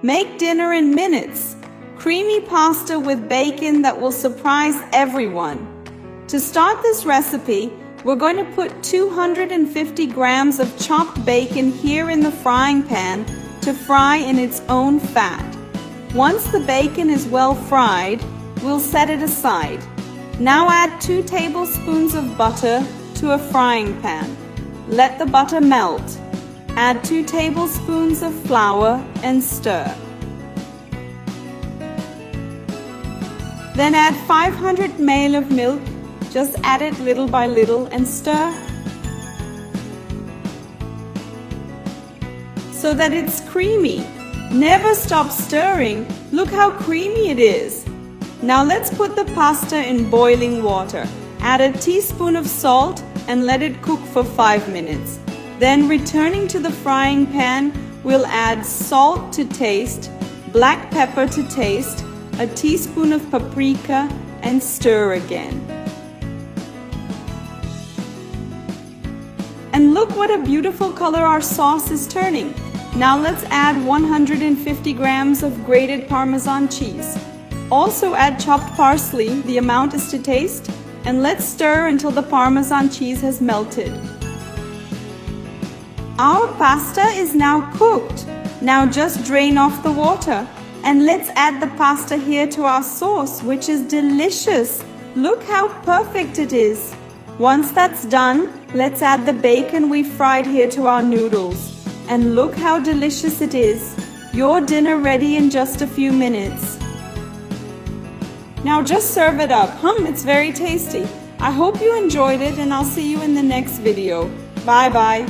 Make dinner in minutes. Creamy pasta with bacon that will surprise everyone. To start this recipe, we're going to put 250 grams of chopped bacon here in the frying pan to fry in its own fat. Once the bacon is well fried, we'll set it aside. Now add 2 tablespoons of butter to a frying pan. Let the butter melt. Add 2 tablespoons of flour and stir. Then add 500 ml of milk. Just add it little by little and stir so that it's creamy. Never stop stirring. Look how creamy it is. Now let's put the pasta in boiling water. Add a teaspoon of salt and let it cook for 5 minutes. Then returning to the frying pan, we'll add salt to taste, black pepper to taste, a teaspoon of paprika, and stir again. And look what a beautiful color our sauce is turning. Now let's add 150 grams of grated Parmesan cheese. Also add chopped parsley, the amount is to taste, and let's stir until the Parmesan cheese has melted. Our pasta is now cooked. Now just drain off the water. And let's add the pasta here to our sauce, which is delicious. Look how perfect it is. Once that's done, let's add the bacon we fried here to our noodles. And look how delicious it is. Your dinner ready in just a few minutes. Now just serve it up. It's very tasty. I hope you enjoyed it and I'll see you in the next video. Bye bye.